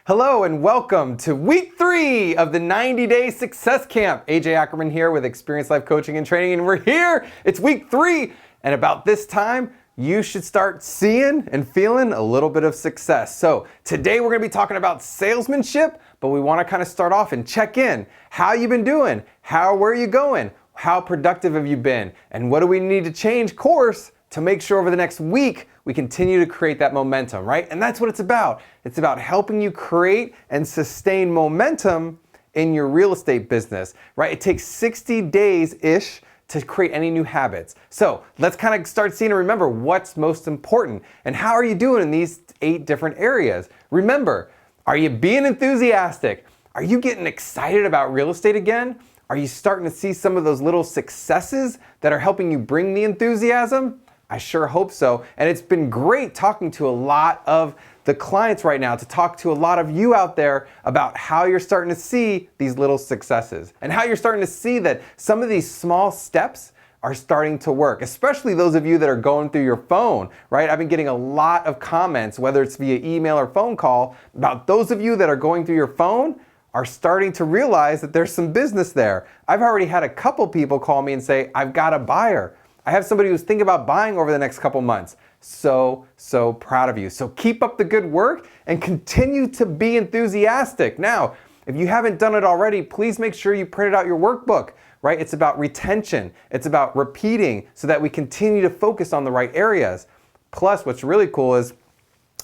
Hello and welcome to week 3 of the 90-day success camp. AJ Ackerman here with Experience Life Coaching and Training, and we're here. It's week 3, and about this time, you should start seeing and feeling a little bit of success. So today we're going to be talking about salesmanship, but we want to kind of start off and check in. How you been doing? Where are you going? How productive have you been? And what do we need to change course to make sure over the next week we continue to create that momentum, right? And that's what it's about. It's about helping you create and sustain momentum in your real estate business, right? It takes 60 days-ish to create any new habits. So let's kind of start seeing and remember what's most important and how are you doing in these 8 different areas. Remember, are you being enthusiastic? Are you getting excited about real estate again? Are you starting to see some of those little successes that are helping you bring the enthusiasm? I sure hope so. And it's been great talking to a lot of the clients right now, to talk to a lot of you out there about how you're starting to see these little successes and how you're starting to see that some of these small steps are starting to work, especially those of you that are going through your phone, right? I've been getting a lot of comments, whether it's via email or phone call, about those of you that are going through your phone are starting to realize that there's some business there. I've already had a couple people call me and say, I've got a buyer. I have somebody who's thinking about buying over the next couple months. So proud of you. So keep up the good work and continue to be enthusiastic. Now, if you haven't done it already, please make sure you printed out your workbook, right? It's about retention. It's about repeating so that we continue to focus on the right areas. Plus, what's really cool is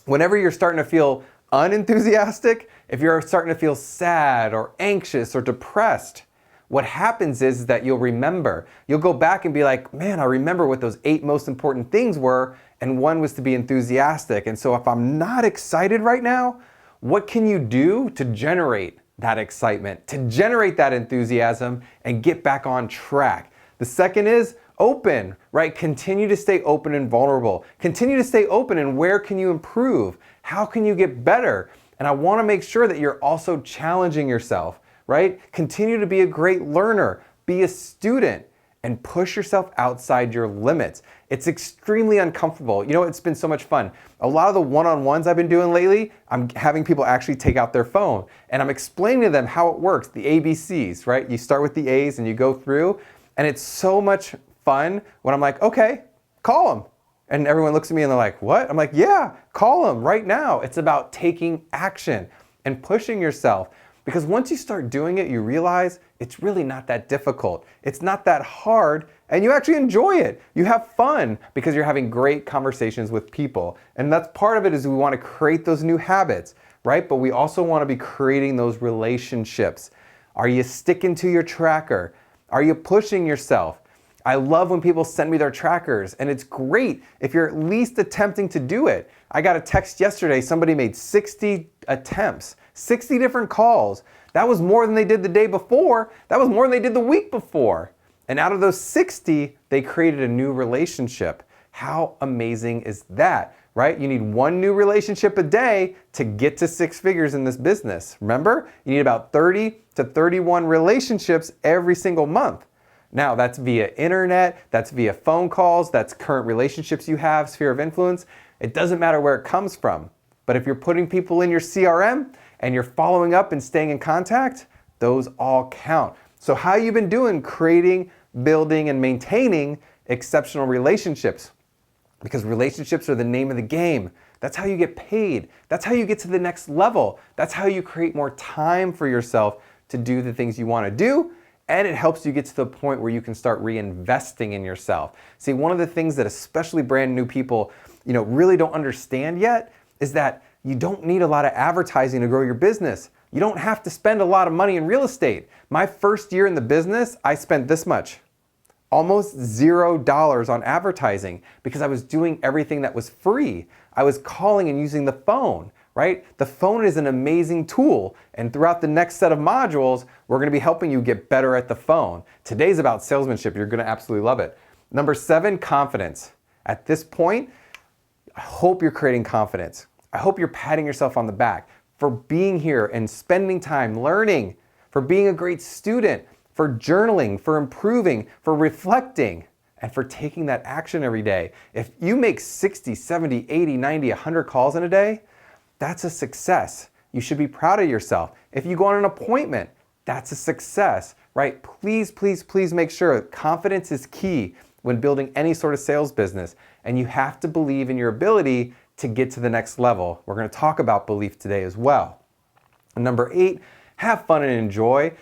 whenever you're starting to feel unenthusiastic, if you're starting to feel sad or anxious or depressed, what happens is that you'll remember. You'll go back and be like, man, I remember what those 8 most important things were, and one was to be enthusiastic. And so if I'm not excited right now, what can you do to generate that excitement, to generate that enthusiasm and get back on track? The second is open, right? Continue to stay open and vulnerable. Continue to stay open, and where can you improve? How can you get better? And I want to make sure that you're also challenging yourself, right? Continue to be a great learner, be a student, and push yourself outside your limits. It's extremely uncomfortable. You know, it's been so much fun. A lot of the one-on-ones I've been doing lately, I'm having people actually take out their phone, and I'm explaining to them how it works, the ABCs, right? You start with the A's and you go through, and it's so much fun when I'm like, okay, call them. And everyone looks at me and they're like, what? I'm like, yeah, call them right now. It's about taking action and pushing yourself. Because once you start doing it, you realize it's really not that difficult. It's not that hard, and you actually enjoy it. You have fun because you're having great conversations with people. And that's part of it, is we want to create those new habits, right? But we also want to be creating those relationships. Are you sticking to your tracker? Are you pushing yourself? I love when people send me their trackers, and it's great if you're at least attempting to do it. I got a text yesterday, somebody made 60 attempts, 60 different calls. That was more than they did the day before. That was more than they did the week before. And out of those 60, they created a new relationship. How amazing is that, right? You need 1 new relationship a day to get to 6 figures in this business. Remember, you need about 30 to 31 relationships every single month. Now, that's via internet, that's via phone calls, that's current relationships you have, sphere of influence. It doesn't matter where it comes from. But if you're putting people in your CRM and you're following up and staying in contact, those all count. So how you been doing creating, building, and maintaining exceptional relationships? Because relationships are the name of the game. That's how you get paid. That's how you get to the next level. That's how you create more time for yourself to do the things you want to do. And it helps you get to the point where you can start reinvesting in yourself. See, one of the things that especially brand new people, really don't understand yet is that you don't need a lot of advertising to grow your business. You don't have to spend a lot of money in real estate. My first year in the business, I spent this much, almost $0 on advertising, because I was doing everything that was free. I was calling and using the phone, right? The phone is an amazing tool, and throughout the next set of modules, we're going to be helping you get better at the phone. Today's about salesmanship. You're going to absolutely love it. Number 7, confidence. At this point, I hope you're creating confidence. I hope you're patting yourself on the back for being here and spending time learning, for being a great student, for journaling, for improving, for reflecting, and for taking that action every day. If you make 60, 70, 80, 90, 100 calls in a day, that's a success. you should be proud of yourself. If you go on an appointment, that's a success, right? Please, please, please make sure confidence is key when building any sort of sales business. And you have to believe in your ability to get to the next level. We're going to talk about belief today as well. And number 8, have fun and enjoy.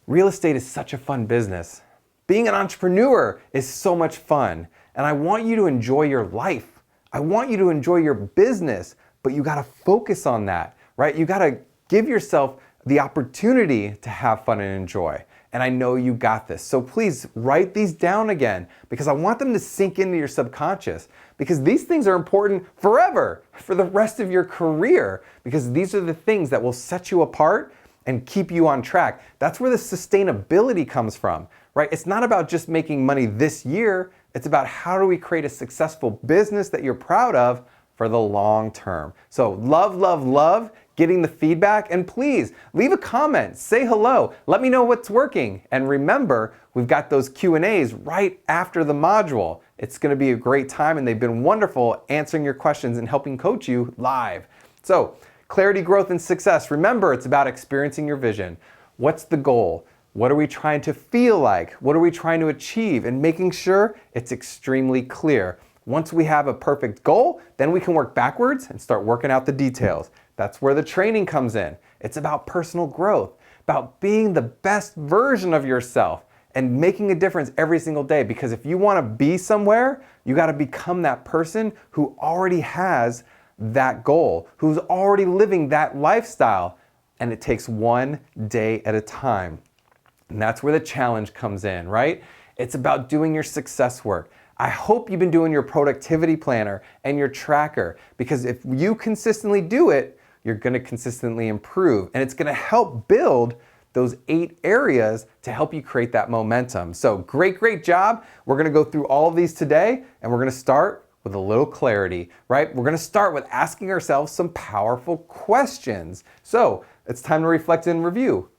Real estate is such a fun business. Being an entrepreneur is so much fun. And I want you to enjoy your life. I want you to enjoy your business, but you got to focus on that, right? You got to give yourself the opportunity to have fun and enjoy. And I know you got this. So please write these down again, because I want them to sink into your subconscious, because these things are important forever, for the rest of your career, because these are the things that will set you apart and keep you on track. That's where the sustainability comes from, right? It's not about just making money this year. It's about how do we create a successful business that you're proud of for the long term. So love, love, love getting the feedback, and please leave a comment, say hello, let me know what's working. And remember, we've got those Q&As right after the module. It's gonna be a great time, and they've been wonderful answering your questions and helping coach you live. So clarity, growth, and success. Remember, it's about experiencing your vision. What's the goal? What are we trying to feel like? What are we trying to achieve? And making sure it's extremely clear. Once we have a perfect goal, then we can work backwards and start working out the details. That's where the training comes in. It's about personal growth, about being the best version of yourself and making a difference every single day. Because if you want to be somewhere, you got to become that person who already has that goal, who's already living that lifestyle. And it takes one day at a time. And that's where the challenge comes in, right? It's about doing your success work. I hope you've been doing your productivity planner and your tracker, because if you consistently do it, you're going to consistently improve, and it's going to help build those 8 areas to help you create that momentum. So great job. We're going to go through all of these today, and we're going to start with a little clarity, right? We're going to start with asking ourselves some powerful questions. So it's time to reflect and review.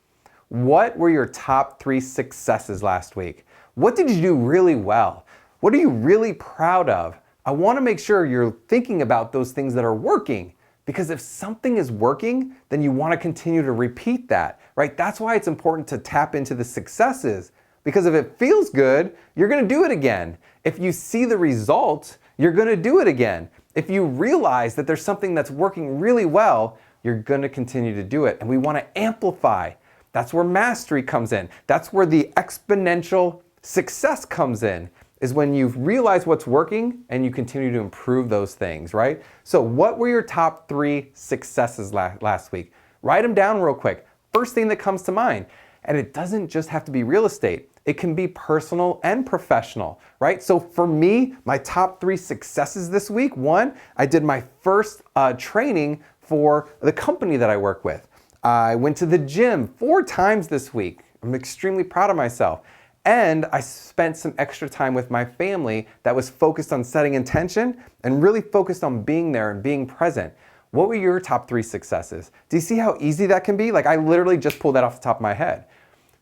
What were your top 3 successes last week? What did you do really well? What are you really proud of? I want to make sure you're thinking about those things that are working, because if something is working, then you want to continue to repeat that, right? That's why it's important to tap into the successes, because if it feels good, you're going to do it again. If you see the results, you're going to do it again. If you realize that there's something that's working really well, you're going to continue to do it. And we want to amplify. That's where mastery comes in. That's where the exponential success comes in, is when you've realized what's working and you continue to improve those things, right? So what were your top 3 successes last week? Write them down real quick. First thing that comes to mind. And it doesn't just have to be real estate. It can be personal and professional, right? So for me, my top 3 successes this week: 1, I did my first training for the company that I work with. I went to the gym 4 times this week. I'm extremely proud of myself. And I spent some extra time with my family that was focused on setting intention and really focused on being there and being present. What were your top 3 successes? Do you see how easy that can be? Like, I literally just pulled that off the top of my head.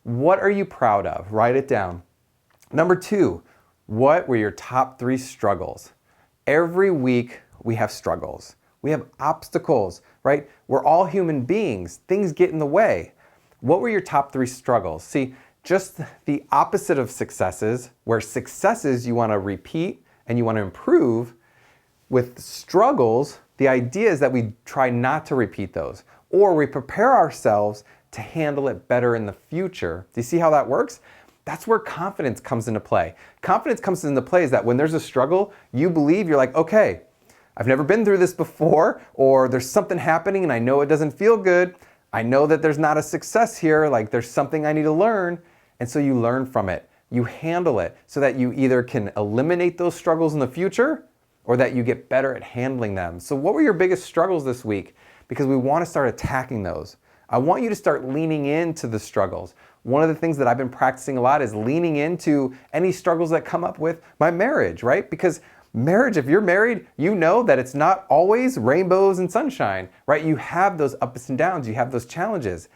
What are you proud of? Write it down. Number 2, what were your top 3 struggles? Every week we have struggles. We have obstacles, right? We're all human beings. Things get in the way. What were your top 3 struggles? See, just the opposite of successes, where successes you want to repeat and you want to improve. With struggles, the idea is that we try not to repeat those, or we prepare ourselves to handle it better in the future. Do you see how that works? That's where confidence comes into play. Confidence comes into play is that when there's a struggle, you believe, you're like, okay, I've never been through this before, or there's something happening and I know it doesn't feel good. I know that there's not a success here, like there's something I need to learn. And so you learn from it. You handle it so that you either can eliminate those struggles in the future or that you get better at handling them. So what were your biggest struggles this week? Because we want to start attacking those. I want you to start leaning into the struggles. One of the things that I've been practicing a lot is leaning into any struggles that come up with my marriage, right? Because marriage, if you're married, you know that it's not always rainbows and sunshine, right? You have those ups and downs, you have those challenges.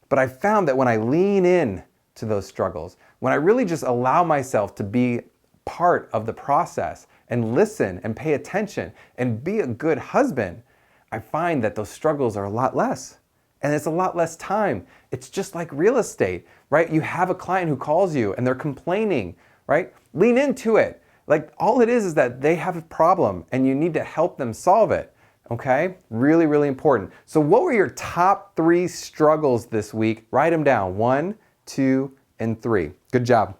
But I found that when I lean in to those struggles, when I really just allow myself to be part of the process and listen and pay attention and be a good husband, I find that those struggles are a lot less. and it's a lot less time. It's just like real estate, right? You have a client who calls you and they're complaining, right? Lean into it. Like all it is that they have a problem and you need to help them solve it, okay? Really, really important. So what were your top 3 struggles this week? Write them down, 1, 2, and 3. Good job.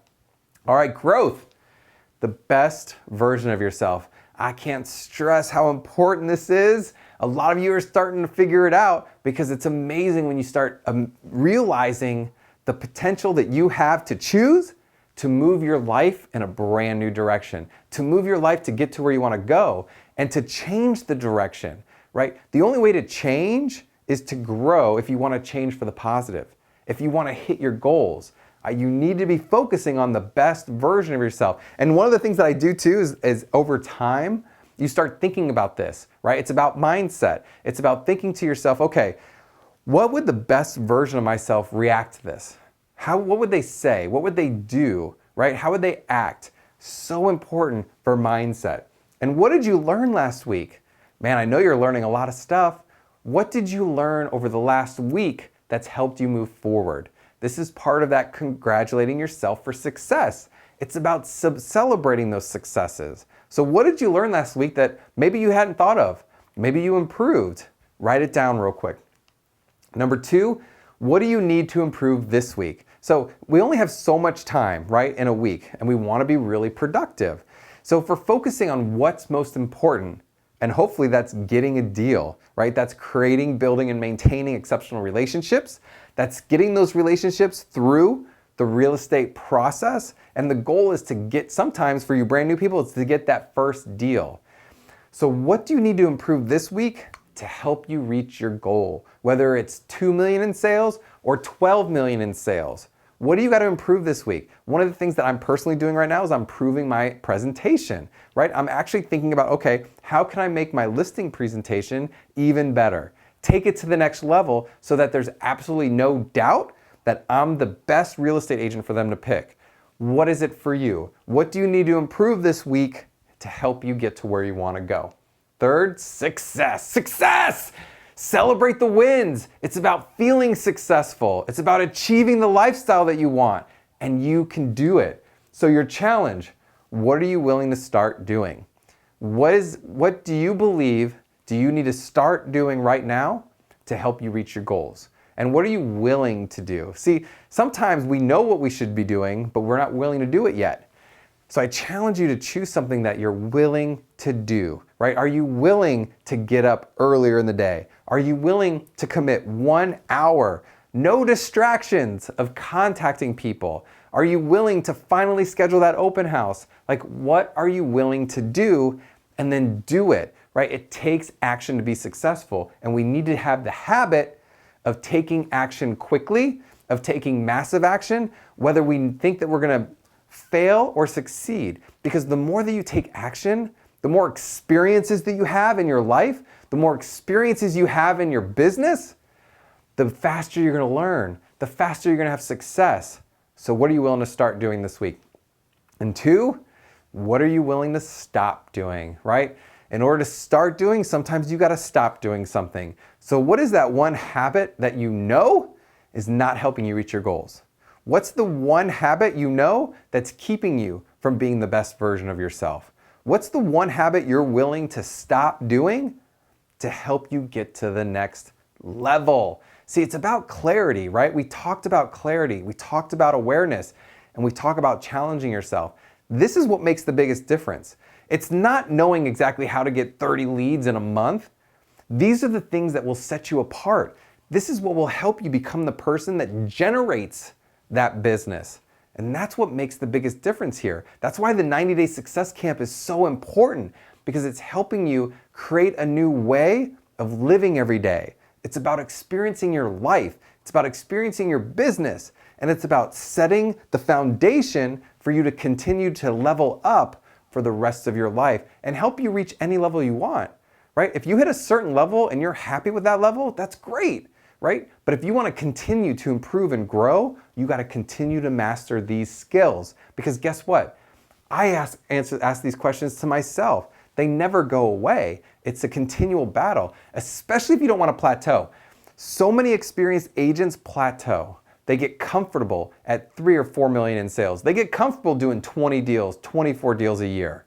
All right, growth, the best version of yourself. I can't stress how important this is. A lot of you are starting to figure it out because it's amazing when you start realizing the potential that you have to choose to move your life in a brand new direction, to move your life to get to where you want to go and to change the direction, right? The only way to change is to grow if you want to change for the positive. If you want to hit your goals, you need to be focusing on the best version of yourself. And one of the things that I do too is over time, you start thinking about this, right? It's about mindset. It's about thinking to yourself, okay, what would the best version of myself react to this? What would they say? What would they do, right? How would they act? So important for mindset. And what did you learn last week? Man, I know you're learning a lot of stuff. What did you learn over the last week that's helped you move forward? This is part of that congratulating yourself for success. It's about celebrating those successes. So what did you learn last week that maybe you hadn't thought of? Maybe you improved. Write it down real quick. Number 2, what do you need to improve this week? So we only have so much time, right, in a week, and we want to be really productive. So if we're focusing on what's most important, and hopefully that's getting a deal, right? That's creating, building, and maintaining exceptional relationships. That's getting those relationships through the real estate process. And the goal is to get, sometimes for you brand new people, it's to get that first deal. So what do you need to improve this week to help you reach your goal? Whether it's 2 million in sales or 12 million in sales. What do you got to improve this week? One of the things that I'm personally doing right now is I'm improving my presentation, right? I'm actually thinking about, okay, how can I make my listing presentation even better? Take it to the next level so that there's absolutely no doubt that I'm the best real estate agent for them to pick. What is it for you? What do you need to improve this week to help you get to where you want to go? Third, success. Success! Celebrate the wins. It's about feeling successful. It's about achieving the lifestyle that you want, and you can do it. So your challenge, what are you willing to start doing? What do you believe do you need to start doing right now to help you reach your goals? And what are you willing to do? See, sometimes we know what we should be doing, but we're not willing to do it yet. So I challenge you to choose something that you're willing to do, right? Are you willing to get up earlier in the day? Are you willing to commit 1 hour, no distractions of contacting people? Are you willing to finally schedule that open house? Like, what are you willing to do? And then do it, right? It takes action to be successful. And we need to have the habit of taking action quickly, of taking massive action, whether we think that we're gonna fail or succeed. Because the more that you take action, the more experiences that you have in your life, the more experiences you have in your business, the faster you're gonna learn, the faster you're gonna have success. So what are you willing to start doing this week? And 2, what are you willing to stop doing, right? In order to start doing, sometimes you gotta stop doing something. So what is that one habit that you know is not helping you reach your goals? What's the one habit you know that's keeping you from being the best version of yourself? What's the one habit you're willing to stop doing to help you get to the next level? See, it's about clarity, right? We talked about clarity, we talked about awareness, and we talk about challenging yourself. This is what makes the biggest difference. It's not knowing exactly how to get 30 leads in a month. These are the things that will set you apart. This is what will help you become the person that generates that business. And that's what makes the biggest difference here. That's why the 90-Day Success Camp is so important, because it's helping you create a new way of living every day. It's about experiencing your life. It's about experiencing your business. And it's about setting the foundation for you to continue to level up for the rest of your life and help you reach any level you want, right? If you hit a certain level and you're happy with that level, that's great, right? But if you want to continue to improve and grow, you got to continue to master these skills. Because guess what? I ask these questions to myself. They never go away. It's a continual battle, especially if you don't want to plateau. So many experienced agents plateau. They get comfortable at 3 or 4 million in sales. They get comfortable doing 20 deals, 24 deals a year.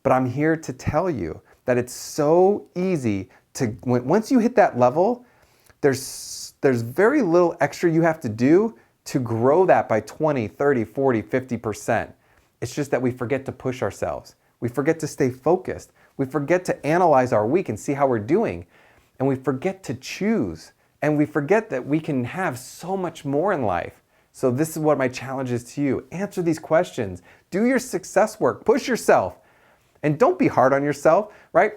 But I'm here to tell you that it's so easy to, once you hit that level, there's very little extra you have to do to grow that by 20, 30, 40, 50%. It's just that we forget to push ourselves. We forget to stay focused. We forget to analyze our week and see how we're doing. And we forget to choose. And we forget that we can have so much more in life. So this is what my challenge is to you. Answer these questions. Do your success work. Push yourself. And don't be hard on yourself, right?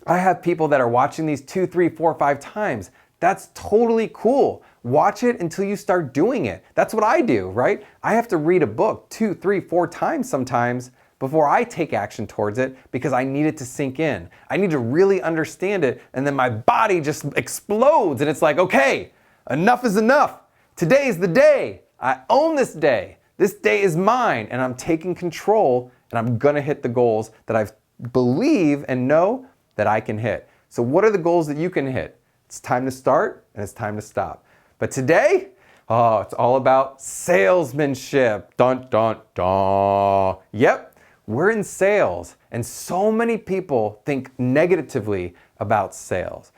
I have people that are watching these 2, 3, 4, 5 times. That's totally cool. Watch it until you start doing it. That's what I do, right? I have to read a book 2, 3, 4 times sometimes before I take action towards it because I need it to sink in. I need to really understand it, and then my body just explodes and it's like, okay, enough is enough. Today is the day. I own this day. This day is mine, and I'm taking control, and I'm gonna hit the goals that I believe and know that I can hit. So what are the goals that you can hit? It's time to start and it's time to stop. But today, it's all about salesmanship. Dun, dun, dun. Yep, we're in sales, and so many people think negatively about sales.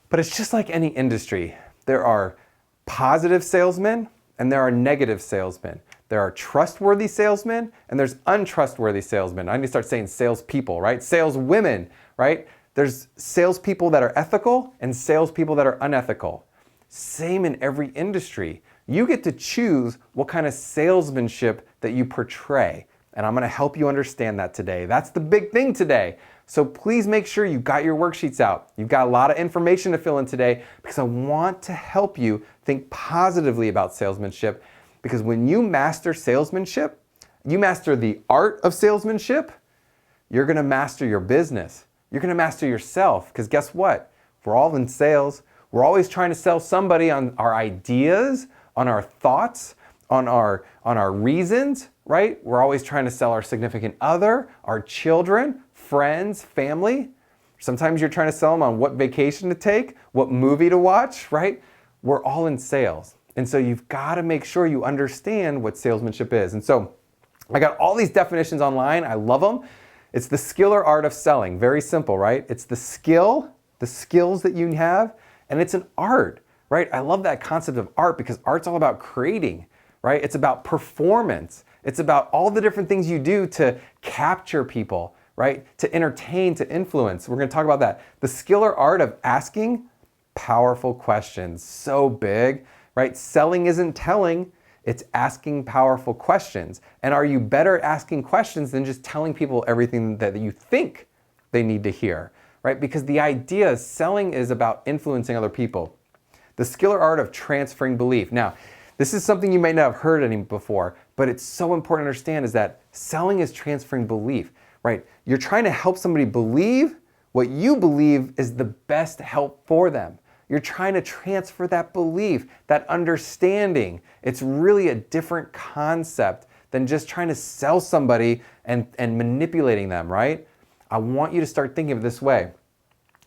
But it's just like any industry. There are positive salesmen and there are negative salesmen. There are trustworthy salesmen and there's untrustworthy salesmen. I need to start saying salespeople, right? Saleswomen, right? There's salespeople that are ethical and salespeople that are unethical. Same in every industry. You get to choose what kind of salesmanship that you portray. And I'm gonna help you understand that today. That's the big thing today. So please make sure you got your worksheets out. You've got a lot of information to fill in today because I want to help you think positively about salesmanship, because when you master salesmanship, you master the art of salesmanship, you're gonna master your business. You're gonna master yourself, because guess what? We're all in sales. We're always trying to sell somebody on our ideas, on our thoughts, on our reasons, right? We're always trying to sell our significant other, our children, friends, family. Sometimes you're trying to sell them on what vacation to take, what movie to watch, right? We're all in sales. And so you've got to make sure you understand what salesmanship is. And so I got all these definitions online. I love them. It's the skill or art of selling. Very simple, right? It's the skills that you have, and it's an art, right? I love that concept of art because art's all about creating, right? It's about performance. It's about all the different things you do to capture people, right? To entertain, to influence. We're going to talk about that. The skill or art of asking powerful questions. So big, right? Selling isn't telling. It's asking powerful questions. And are you better at asking questions than just telling people everything that you think they need to hear, right? Because the idea is selling is about influencing other people. The skill or art of transferring belief. Now, this is something you may not have heard any before, but it's so important to understand is that selling is transferring belief, right? You're trying to help somebody believe what you believe is the best help for them. You're trying to transfer that belief, that understanding. It's really a different concept than just trying to sell somebody and manipulating them, right? I want you to start thinking of it this way.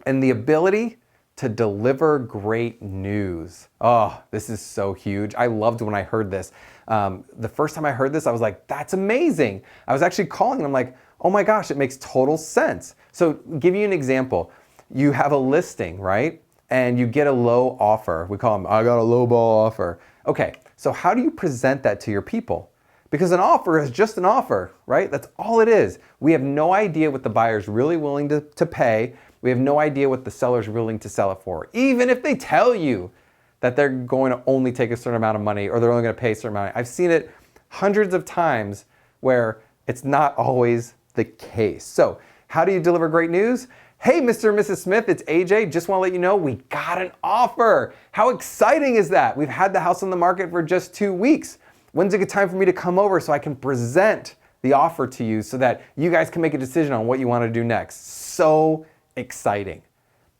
And the ability to deliver great news. Oh, this is so huge. I loved when I heard this. The first time I heard this, I was like, that's amazing. I was actually calling and I'm like, oh my gosh, it makes total sense. So give you an example. You have a listing, right? And you get a low offer. We call them, I got a low ball offer. Okay, so how do you present that to your people? Because an offer is just an offer, right? That's all it is. We have no idea what the buyer's really willing to pay. We have no idea what the seller's willing to sell it for. Even if they tell you that they're going to only take a certain amount of money or they're only going to pay a certain amount. I've seen it hundreds of times where it's not always the case. So how do you deliver great news? Hey, Mr. and Mrs. Smith, it's AJ. Just want to let you know we got an offer. How exciting is that? We've had the house on the market for just 2 weeks. When's a good time for me to come over so I can present the offer to you so that you guys can make a decision on what you want to do next? So exciting.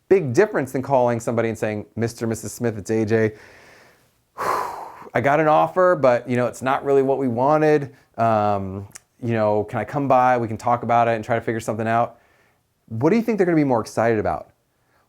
Big difference than calling somebody and saying, Mr. and Mrs. Smith, it's AJ. I got an offer, but it's not really what we wanted. Can I come by? We can talk about it and try to figure something out. What do you think they're going to be more excited about?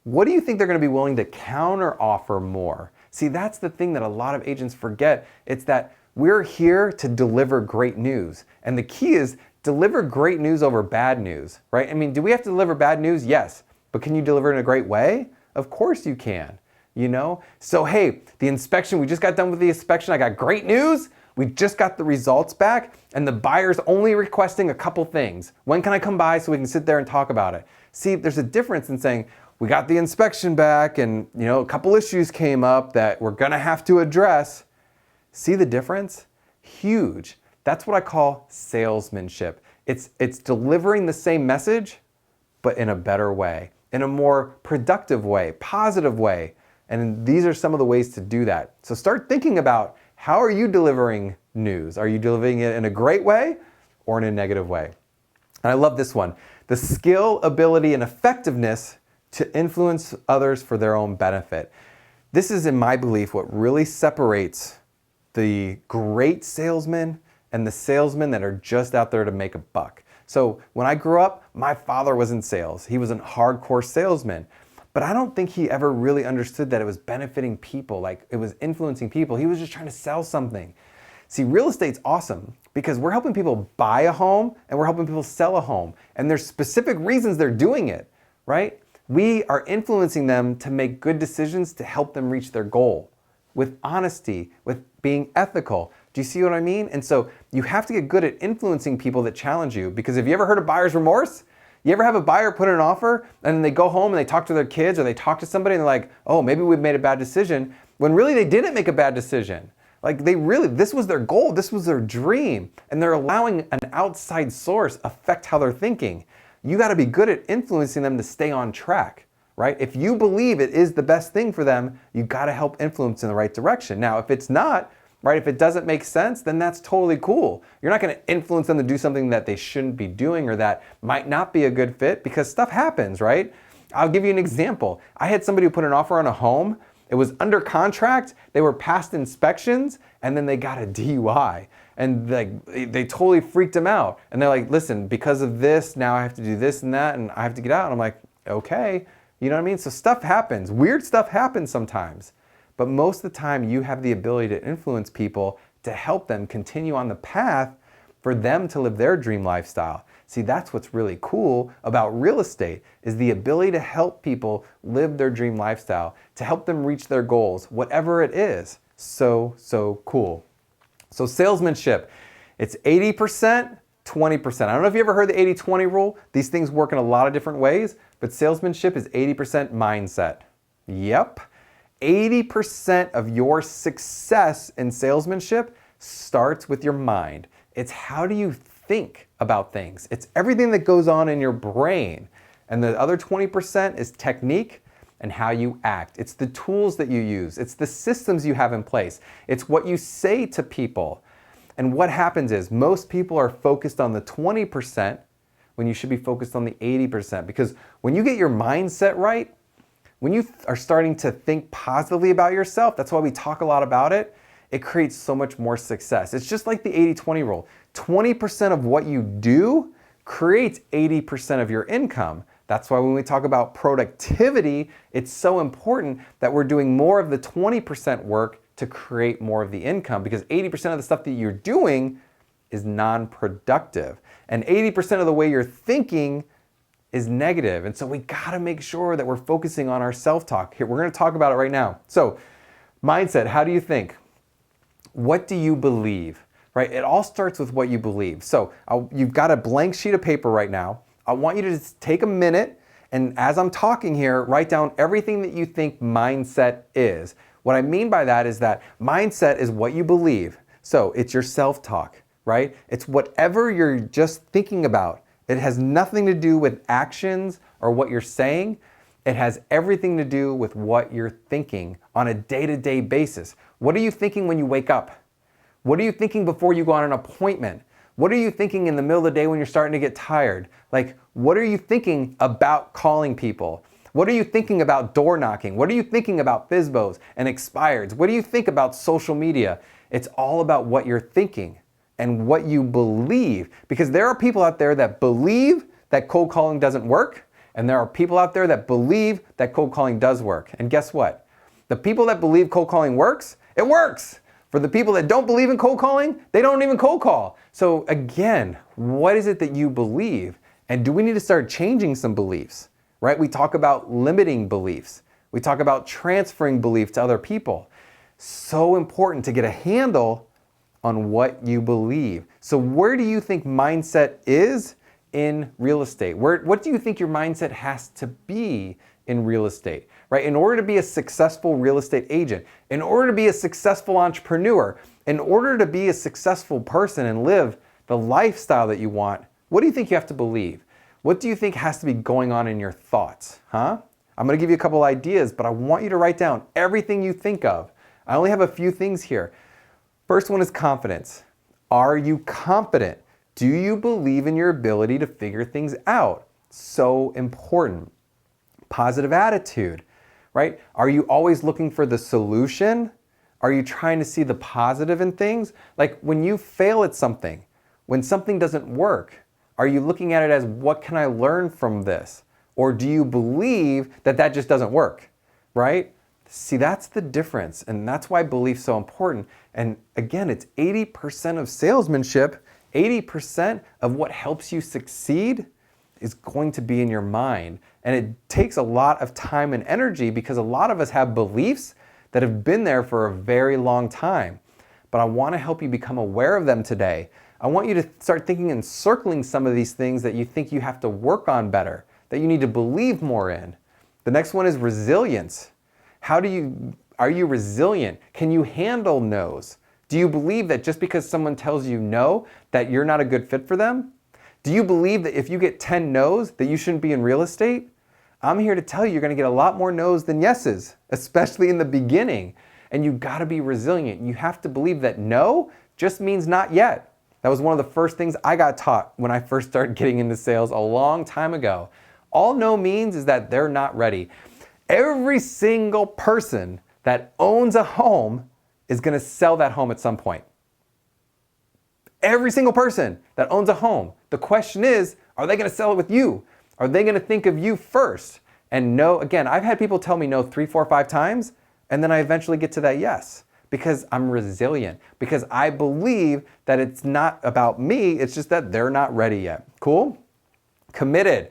what do you think they're going to be willing to counter offer more? See, that's the thing that a lot of agents forget. It's that we're here to deliver great news. And the key is deliver great news over bad news, right? I mean, do we have to deliver bad news? Yes. But can you deliver it in a great way? Of course you can, you know? So, hey, the inspection, we just got done with the inspection. I got great news. We just got the results back and the buyer's only requesting a couple things. When can I come by so we can sit there and talk about it? See, there's a difference in saying, we got the inspection back and, you know, a couple issues came up that we're gonna have to address. See the difference? Huge. That's what I call salesmanship. It's delivering the same message, but in a better way, in a more productive way, positive way. And these are some of the ways to do that. So start thinking about, how are you delivering news? Are you delivering it in a great way or in a negative way? And I love this one. The skill, ability, and effectiveness to influence others for their own benefit. This is, in my belief, what really separates the great salesmen and the salesmen that are just out there to make a buck. So when I grew up, my father was in sales. He was a hardcore salesman. But I don't think he ever really understood that it was benefiting people, like it was influencing people. He was just trying to sell something. See, real estate's awesome because we're helping people buy a home and we're helping people sell a home. And there's specific reasons they're doing it, right? We are influencing them to make good decisions to help them reach their goal with honesty, with being ethical. Do you see what I mean? And so you have to get good at influencing people that challenge you, because have you ever heard of buyer's remorse? You ever have a buyer put in an offer and then they go home and they talk to their kids or they talk to somebody and they're like, oh, maybe we've made a bad decision, when really they didn't make a bad decision. Like this was their goal, this was their dream, and they're allowing an outside source affect how they're thinking. You got to be good at influencing them to stay on track, right? If you believe it is the best thing for them, you got to help influence in the right direction. Now, if it's not, right, if it doesn't make sense, then that's totally cool. You're not going to influence them to do something that they shouldn't be doing or that might not be a good fit, because stuff happens, right? I'll give you an example. I had somebody who put an offer on a home. It was under contract. They were past inspections, and then they got a DUI. And they totally freaked him out. And they're like, listen, because of this, now I have to do this and that, and I have to get out. And I'm like, okay. You know what I mean? So stuff happens. Weird stuff happens sometimes. But most of the time, you have the ability to influence people to help them continue on the path for them to live their dream lifestyle. See, that's what's really cool about real estate, is the ability to help people live their dream lifestyle, to help them reach their goals, whatever it is. So cool. So salesmanship, it's 80%, 20%. I don't know if you ever heard the 80-20 rule. These things work in a lot of different ways, but salesmanship is 80% mindset. Yep. 80% of your success in salesmanship starts with your mind. It's how do you think about things. It's everything that goes on in your brain. And the other 20% is technique and how you act. It's the tools that you use. It's the systems you have in place. It's what you say to people. And what happens is most people are focused on the 20% when you should be focused on the 80%. Because when you get your mindset right, when you are starting to think positively about yourself, that's why we talk a lot about it, it creates so much more success. It's just like the 80-20 rule. 20% of what you do creates 80% of your income. That's why when we talk about productivity, it's so important that we're doing more of the 20% work to create more of the income, because 80% of the stuff that you're doing is non-productive. And 80% of the way you're thinking is negative. And so we gotta make sure that we're focusing on our self-talk. Here, we're gonna talk about it right now. So, mindset, how do you think? What do you believe, right? It all starts with what you believe. So you've got a blank sheet of paper right now. I want you to just take a minute, and as I'm talking here, write down everything that you think mindset is. What I mean by that is that mindset is what you believe. So it's your self-talk, right? It's whatever you're just thinking about. It has nothing to do with actions or what you're saying. It has everything to do with what you're thinking on a day-to-day basis. What are you thinking when you wake up? What are you thinking before you go on an appointment? What are you thinking in the middle of the day when you're starting to get tired? Like, what are you thinking about calling people? What are you thinking about door knocking? What are you thinking about FSBOs and expireds? What do you think about social media? It's all about what you're thinking and what you believe. Because there are people out there that believe that cold calling doesn't work, And there are people out there that believe that cold calling does work. And guess what? The people that believe cold calling works, it works. For the people that don't believe in cold calling, they don't even cold call. So again, what is it that you believe? And do we need to start changing some beliefs, right? We talk about limiting beliefs. We talk about transferring belief to other people. So important to get a handle on what you believe. So where do you think mindset is in real estate? What do you think your mindset has to be in real estate, right? In order to be a successful real estate agent, in order to be a successful entrepreneur, in order to be a successful person and live the lifestyle that you want, what do you think you have to believe? What do you think has to be going on in your thoughts, huh? I'm gonna give you a couple ideas, but I want you to write down everything you think of. I only have a few things here. First one is confidence. Are you confident? Do you believe in your ability to figure things out? So important. Positive attitude, right? Are you always looking for the solution? Are you trying to see the positive in things? Like when you fail at something, when something doesn't work, are you looking at it as, what can I learn from this? Or do you believe that that just doesn't work, right? See, that's the difference. And that's why belief's so important. And again, it's 80% of salesmanship, 80% of what helps you succeed is going to be in your mind. And it takes a lot of time and energy because a lot of us have beliefs that have been there for a very long time. But I want to help you become aware of them today. I want you to start thinking and circling some of these things that you think you have to work on better, that you need to believe more in. The next one is resilience. Are you resilient? Can you handle no's? Do you believe that just because someone tells you no, that you're not a good fit for them? Do you believe that if you get 10 no's, that you shouldn't be in real estate? I'm here to tell you, you're gonna get a lot more no's than yeses, especially in the beginning. And you've gotta be resilient. You have to believe that no just means not yet. That was one of the first things I got taught when I first started getting into sales a long time ago. All no means is that they're not ready. Every single person that owns a home is gonna sell that home at some point. Every single person that owns a home. The question is, are they gonna sell it with you? Are they gonna think of you first? And no, again, I've had people tell me no 3, 4, 5 times, and then I eventually get to that yes, because I'm resilient, because I believe that it's not about me, it's just that they're not ready yet. Cool? Committed.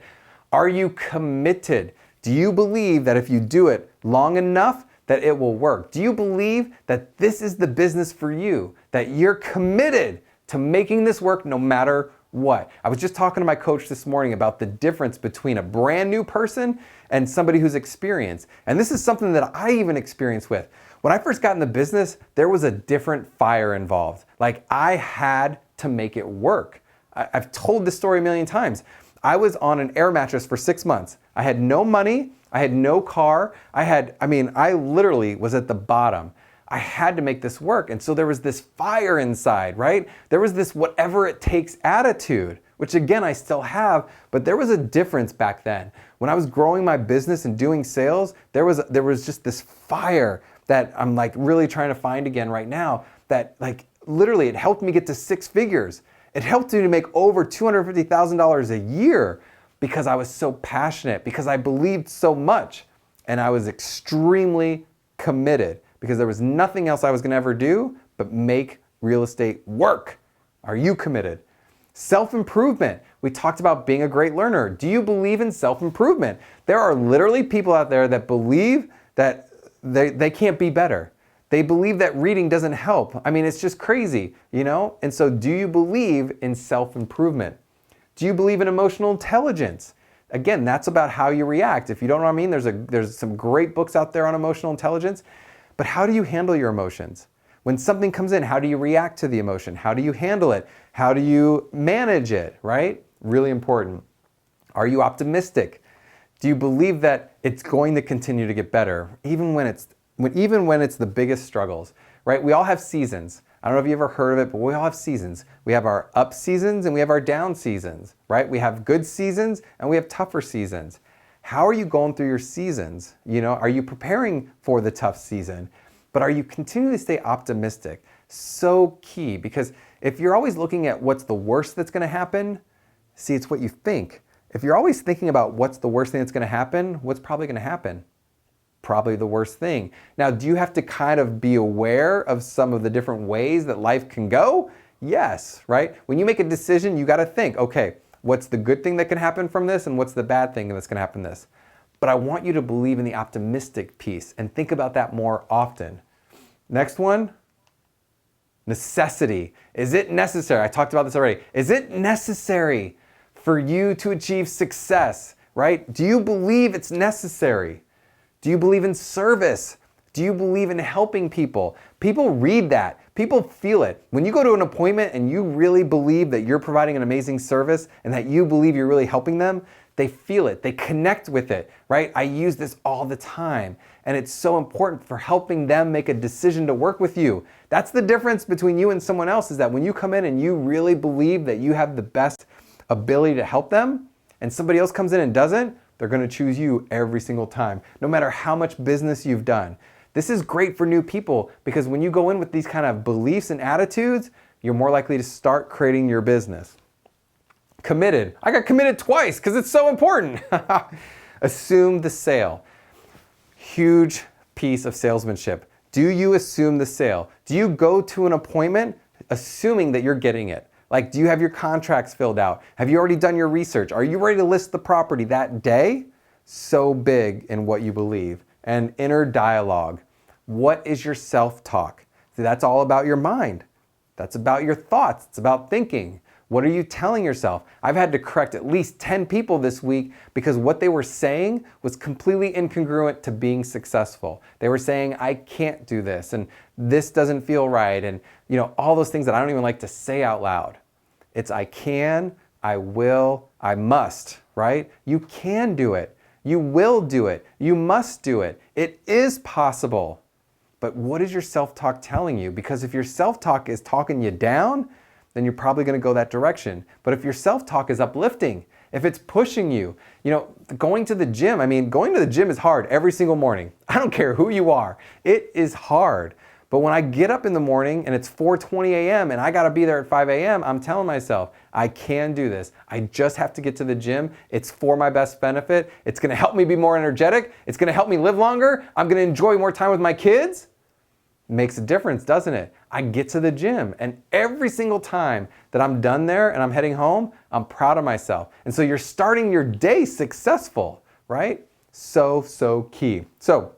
Are you committed? Do you believe that if you do it long enough, that it will work? Do you believe that this is the business for you? That you're committed to making this work no matter what? I was just talking to my coach this morning about the difference between a brand new person and somebody who's experienced. And this is something that I even experienced with. When I first got in the business, there was a different fire involved. Like I had to make it work. I've told this story a million times. I was on an air mattress for 6 months. I had no money. I had no car. I literally was at the bottom. I had to make this work. And so there was this fire inside, right? There was this whatever it takes attitude, which again, I still have, but there was a difference back then. When I was growing my business and doing sales, there was just this fire that I'm like really trying to find again right now, that like literally it helped me get to 6 figures. It helped me to make over $250,000 a year because I was so passionate, because I believed so much, and I was extremely committed because there was nothing else I was gonna ever do but make real estate work. Are you committed? Self-improvement. We talked about being a great learner. Do you believe in self-improvement? There are literally people out there that believe that they can't be better. They believe that reading doesn't help. I mean, it's just crazy, you know? And so do you believe in self-improvement? Do you believe in emotional intelligence? Again, that's about how you react. If you don't know what I mean, there's some great books out there on emotional intelligence. But how do you handle your emotions? When something comes in, how do you react to the emotion? How do you handle it? How do you manage it, right? Really important. Are you optimistic? Do you believe that it's going to continue to get better, even when it's the biggest struggles, right? We all have seasons. I don't know if you ever heard of it, but we all have seasons. We have our up seasons and we have our down seasons, right? We have good seasons and we have tougher seasons. How are you going through your seasons? You know, are you preparing for the tough season? But are you continuing to stay optimistic? So key, because if you're always looking at what's the worst that's gonna happen, see, it's what you think. If you're always thinking about what's the worst thing that's going to happen, what's probably going to happen? Probably the worst thing. Now, do you have to kind of be aware of some of the different ways that life can go? Yes, right? When you make a decision, you got to think, okay, what's the good thing that can happen from this and what's the bad thing that's going to happen from this? But I want you to believe in the optimistic piece and think about that more often. Next one, necessity. Is it necessary? I talked about this already. Is it necessary for you to achieve success, right? Do you believe it's necessary? Do you believe in service? Do you believe in helping people? People read that. People feel it. When you go to an appointment and you really believe that you're providing an amazing service and that you believe you're really helping them, they feel it. They connect with it, right? I use this all the time, and it's so important for helping them make a decision to work with you. That's the difference between you and someone else, is that when you come in and you really believe that you have the best ability to help them, and somebody else comes in and doesn't, they're going to choose you every single time, no matter how much business you've done. This is great for new people because when you go in with these kind of beliefs and attitudes, you're more likely to start creating your business. Committed. I got committed twice because it's so important. Assume the sale. Huge piece of salesmanship. Do you assume the sale? Do you go to an appointment assuming that you're getting it? Like, do you have your contracts filled out? Have you already done your research? Are you ready to list the property that day? So big in what you believe. And inner dialogue. What is your self-talk? See, that's all about your mind. That's about your thoughts. It's about thinking. What are you telling yourself? I've had to correct at least 10 people this week because what they were saying was completely incongruent to being successful. They were saying, I can't do this, and this doesn't feel right, and all those things that I don't even like to say out loud. It's I can, I will, I must, right? You can do it. You will do it. You must do it. It is possible. But what is your self-talk telling you? Because if your self-talk is talking you down, then you're probably going to go that direction. But if your self-talk is uplifting, if it's pushing you, going to the gym, going to the gym is hard every single morning. I don't care who you are. It is hard. But when I get up in the morning and it's 4:20 a.m. and I got to be there at 5 a.m., I'm telling myself, I can do this. I just have to get to the gym. It's for my best benefit. It's going to help me be more energetic. It's going to help me live longer. I'm going to enjoy more time with my kids. It makes a difference, doesn't it? I get to the gym, and every single time that I'm done there and I'm heading home, I'm proud of myself. And so you're starting your day successful, right? So key. So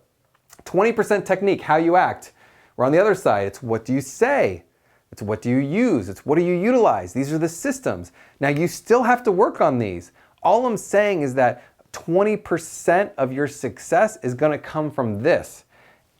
20% technique, how you act. We're on the other side. It's what do you say? It's what do you use? It's what do you utilize? These are the systems. Now you still have to work on these. All I'm saying is that 20% of your success is going to come from this.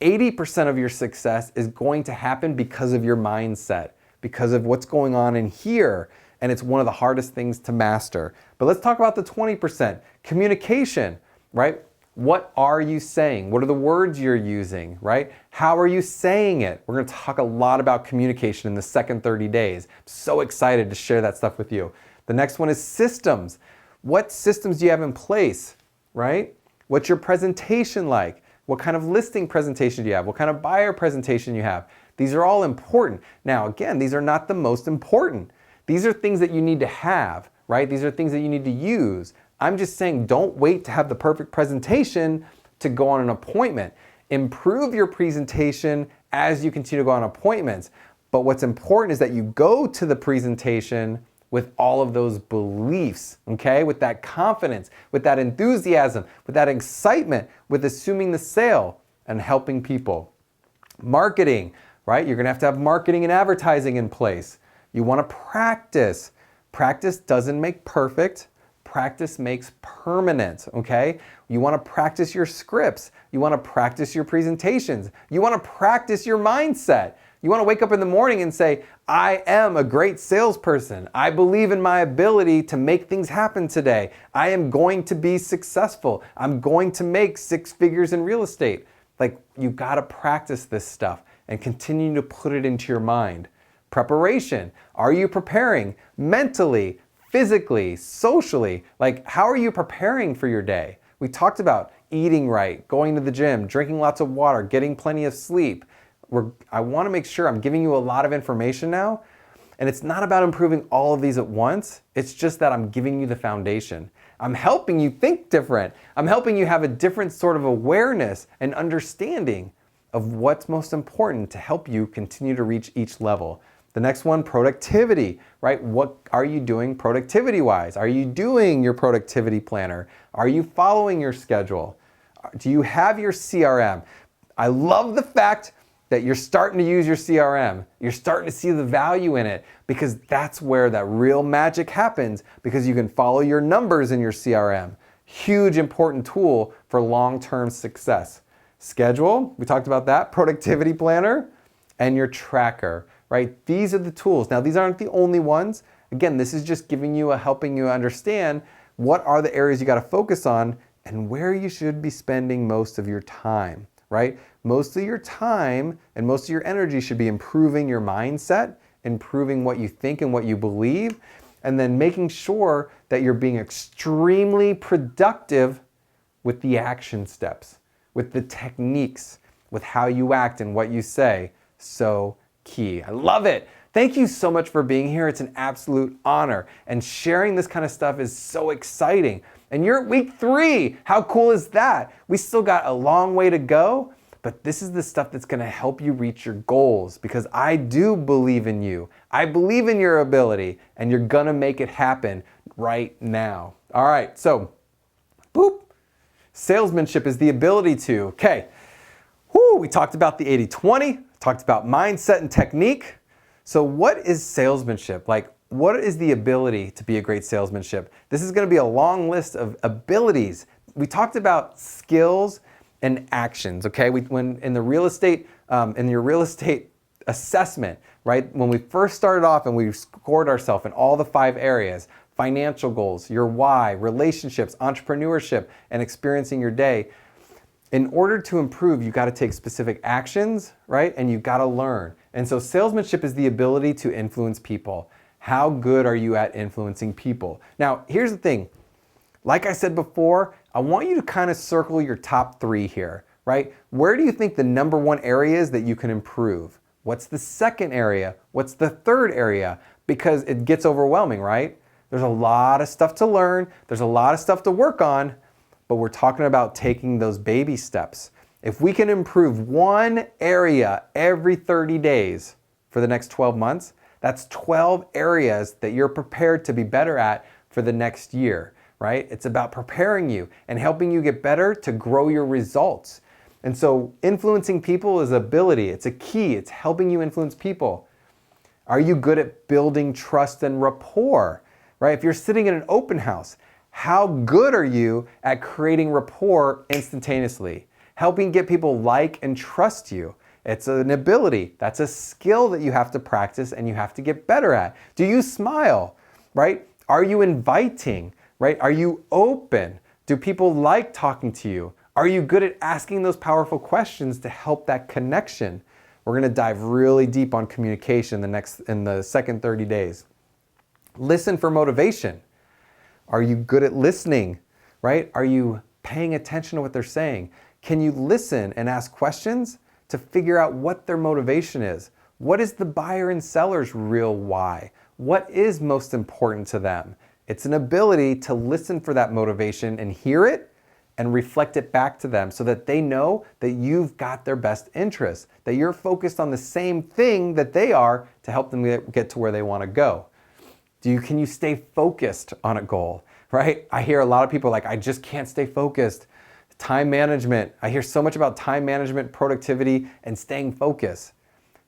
80% of your success is going to happen because of your mindset, because of what's going on in here. And it's one of the hardest things to master. But let's talk about the 20%. Communication, right? What are you saying? What are the words you're using, right? How are you saying it? We're going to talk a lot about communication in the second 30 days. I'm so excited to share that stuff with you. The next one is systems. What systems do you have in place, right? What's your presentation like? What kind of listing presentation do you have? What kind of buyer presentation you have? These are all important. Now, again, these are not the most important. These are things that you need to have, right? These are things that you need to use. I'm just saying, don't wait to have the perfect presentation to go on an appointment. Improve your presentation as you continue to go on appointments. But what's important is that you go to the presentation with all of those beliefs, okay? With that confidence, with that enthusiasm, with that excitement, with assuming the sale and helping people. Marketing, right? You're gonna have to have marketing and advertising in place. You wanna practice. Practice doesn't make perfect. Practice makes permanent, okay? You wanna practice your scripts. You wanna practice your presentations. You wanna practice your mindset. You want to wake up in the morning and say, I am a great salesperson. I believe in my ability to make things happen today. I am going to be successful. I'm going to make 6 figures in real estate. Like, you got to practice this stuff and continue to put it into your mind. Preparation. Are you preparing mentally, physically, socially? Like, how are you preparing for your day? We talked about eating right, going to the gym, drinking lots of water, getting plenty of sleep. I want to make sure I'm giving you a lot of information now. And it's not about improving all of these at once. It's just that I'm giving you the foundation. I'm helping you think different. I'm helping you have a different sort of awareness and understanding of what's most important to help you continue to reach each level. The next one, productivity, right? What are you doing productivity-wise? Are you doing your productivity planner? Are you following your schedule? Do you have your CRM? I love the fact that you're starting to use your CRM. You're starting to see the value in it because that's where that real magic happens, because you can follow your numbers in your CRM. Huge important tool for long-term success. Schedule, we talked about that. Productivity planner and your tracker, right? These are the tools. Now, these aren't the only ones. Again, this is just helping you understand what are the areas you got to focus on and where you should be spending most of your time, right? Most of your time and most of your energy should be improving your mindset, improving what you think and what you believe, and then making sure that you're being extremely productive with the action steps, with the techniques, with how you act and what you say. So key. I love it. Thank you so much for being here. It's an absolute honor. And sharing this kind of stuff is so exciting. And you're at week 3. How cool is that? We still got a long way to go, but this is the stuff that's going to help you reach your goals, because I do believe in you. I believe in your ability, and you're going to make it happen right now. All right, so boop. Salesmanship is the ability to, okay, we talked about the 80-20, talked about mindset and technique. So what is salesmanship? Like, what is the ability to be a great salesmanship? This is going to be a long list of abilities. We talked about skills and actions, okay? When in the real estate, in your real estate assessment, right? When we first started off and we scored ourselves in all the 5 areas, financial goals, your why, relationships, entrepreneurship, and experiencing your day. In order to improve, you got to take specific actions, right? And you got to learn. And so salesmanship is the ability to influence people. How good are you at influencing people? Now, here's the thing. Like I said before, I want you to kind of circle your top 3 here, right? Where do you think the number 1 area is that you can improve? What's the second area? What's the third area? Because it gets overwhelming, right? There's a lot of stuff to learn. There's a lot of stuff to work on, but we're talking about taking those baby steps. If we can improve 1 area every 30 days for the next 12 months, that's 12 areas that you're prepared to be better at for the next year, right? It's about preparing you and helping you get better to grow your results. And so influencing people is ability. It's a key. It's helping you influence people. Are you good at building trust and rapport, right? If you're sitting in an open house, how good are you at creating rapport instantaneously? Helping get people like and trust you. It's an ability. That's a skill that you have to practice and you have to get better at. Do you smile, right? Are you inviting, right? Are you open? Do people like talking to you? Are you good at asking those powerful questions to help that connection? We're going to dive really deep on communication in the second 30 days. Listen for motivation. Are you good at listening, right? Are you paying attention to what they're saying? Can you listen and ask questions to figure out what their motivation is? What is the buyer and seller's real why? What is most important to them? It's an ability to listen for that motivation and hear it and reflect it back to them so that they know that you've got their best interests, that you're focused on the same thing that they are to help them get to where they want to go. Can you stay focused on a goal, right? I hear a lot of people like, I just can't stay focused. Time management. I hear so much about time management, productivity, and staying focused.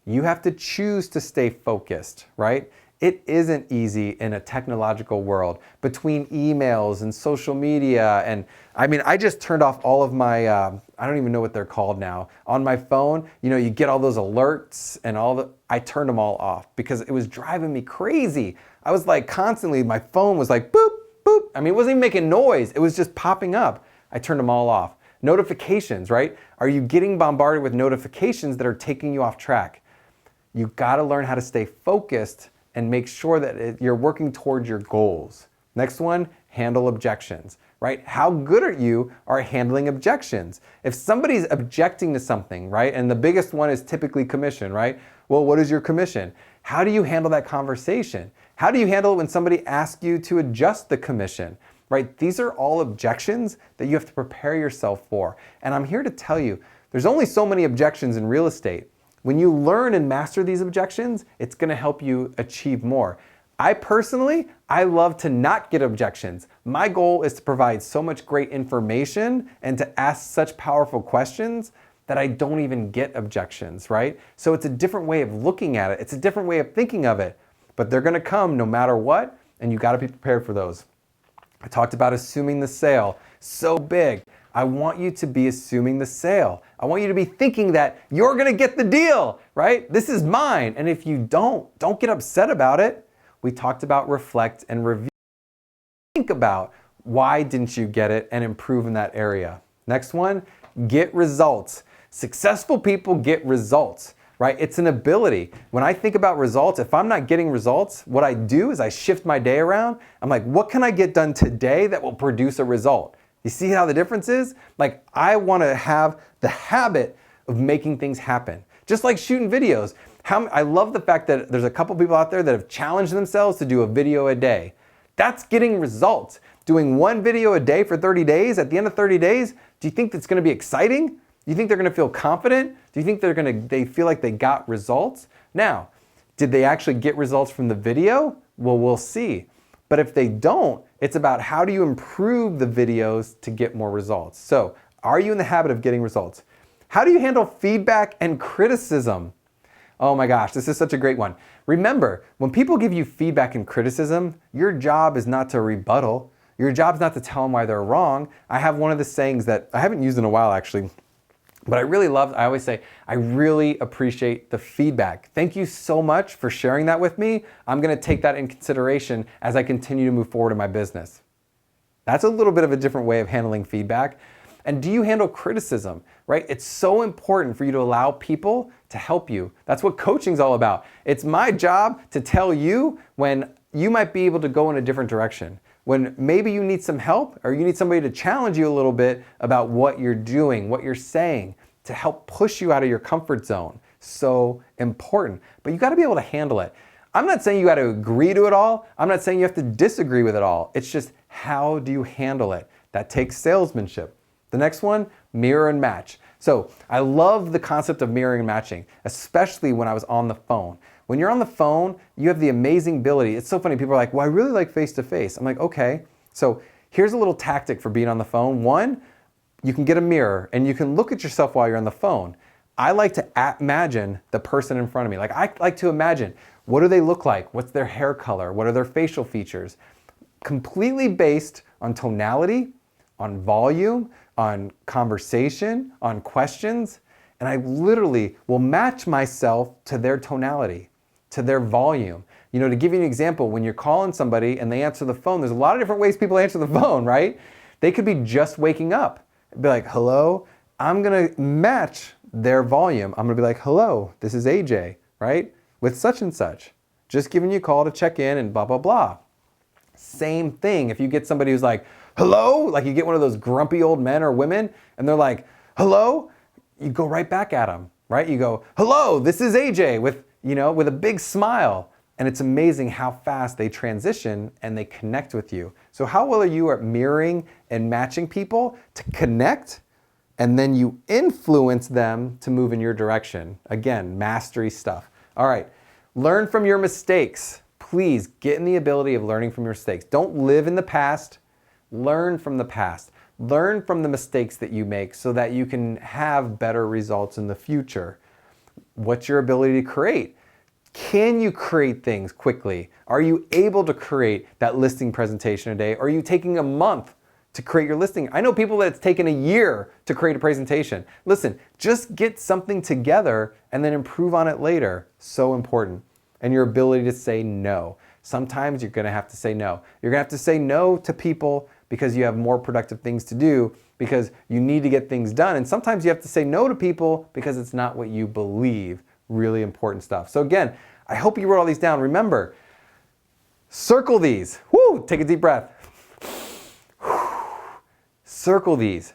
You have to choose to stay focused, right? It isn't easy in a technological world between emails and social media. And I mean, I just turned off all of my, I don't even know what they're called now. On my phone, you get all those alerts and I turned them all off because it was driving me crazy. I was like constantly, my phone was like boop, boop. I mean, it wasn't even making noise. It was just popping up. I turned them all off. Notifications, right? Are you getting bombarded with notifications that are taking you off track? You've got to learn how to stay focused and make sure that you're working towards your goals. Next one, handle objections, right? How good are you at handling objections? If somebody's objecting to something, right? And the biggest one is typically commission, right? Well, what is your commission? How do you handle that conversation? How do you handle it when somebody asks you to adjust the commission? Right? These are all objections that you have to prepare yourself for. And I'm here to tell you, there's only so many objections in real estate. When you learn and master these objections, it's going to help you achieve more. I personally love to not get objections. My goal is to provide so much great information and to ask such powerful questions that I don't even get objections, right? So it's a different way of looking at it. It's a different way of thinking of it, but they're going to come no matter what, and you got to be prepared for those. I talked about assuming the sale. So big. I want you to be assuming the sale. I want you to be thinking that you're going to get the deal, right? This is mine. And if you don't get upset about it. We talked about reflect and review. Think about why didn't you get it and improve in that area. Next one, get results. Successful people get results, right? It's an ability. When I think about results, if I'm not getting results, what I do is I shift my day around. I'm like, what can I get done today that will produce a result? You see how the difference is? Like, I want to have the habit of making things happen. Just like shooting videos. I love the fact that there's a couple people out there that have challenged themselves to do a video a day. That's getting results. Doing one video a day for 30 days, at the end of 30 days, do you think that's going to be exciting? Do you think they're going to feel confident? Do you think they feel like they got results? Now, did they actually get results from the video? Well, we'll see. But if they don't, it's about how do you improve the videos to get more results. So, are you in the habit of getting results? How do you handle feedback and criticism? Oh my gosh, this is such a great one. Remember, when people give you feedback and criticism, your job is not to rebuttal. Your job is not to tell them why they're wrong. I have one of the sayings that I haven't used in a while actually, but I really love, I always say, I really appreciate the feedback. Thank you so much for sharing that with me. I'm gonna take that in consideration as I continue to move forward in my business. That's a little bit of a different way of handling feedback. And do you handle criticism, right? It's so important for you to allow people to help you. That's what coaching's all about. It's my job to tell you when you might be able to go in a different direction, when maybe you need some help or you need somebody to challenge you a little bit about what you're doing, what you're saying, to help push you out of your comfort zone. So important, but you got to be able to handle it. I'm not saying you got to agree to it all. I'm not saying you have to disagree with it all. It's just, how do you handle it? That takes salesmanship. The next one, mirror and match. So I love the concept of mirroring and matching, especially when I was on the phone. When you're on the phone, you have the amazing ability. It's so funny. People are like, well, I really like face-to-face. I'm like, okay. So here's a little tactic for being on the phone. One, you can get a mirror and you can look at yourself while you're on the phone. I like to imagine the person in front of me. Like, I like to imagine, what do they look like? What's their hair color? What are their facial features? Completely based on tonality, on volume, on conversation, on questions, and I literally will match myself to their tonality, to their volume. You know, to give you an example, when you're calling somebody and they answer the phone, there's a lot of different ways people answer the phone, right? They could be just waking up. Be like, hello, I'm gonna match their volume. I'm gonna be like, hello, this is AJ, right? With such and such. Just giving you a call to check in and blah, blah, blah. Same thing. If you get somebody who's like, hello, like you get one of those grumpy old men or women and they're like, hello, you go right back at them, right? You go, hello, this is AJ with a big smile. And it's amazing how fast they transition and they connect with you. So how well are you at mirroring and matching people to connect, and then you influence them to move in your direction? Again, mastery stuff. All right, learn from your mistakes. Please get in the ability of learning from your mistakes. Don't live in the past. Learn from the past. Learn from the mistakes that you make so that you can have better results in the future. What's your ability to create? Can you create things quickly? Are you able to create that listing presentation a day? Or are you taking a month to create your listing? I know people that it's taken a year to create a presentation. Listen, just get something together and then improve on it later. So important. And your ability to say no. Sometimes you're gonna have to say no. You're gonna have to say no to people because you have more productive things to do, because you need to get things done. And sometimes you have to say no to people because it's not what you believe. Really important stuff. So again, I hope you wrote all these down. Remember, circle these. Woo, take a deep breath. Circle these.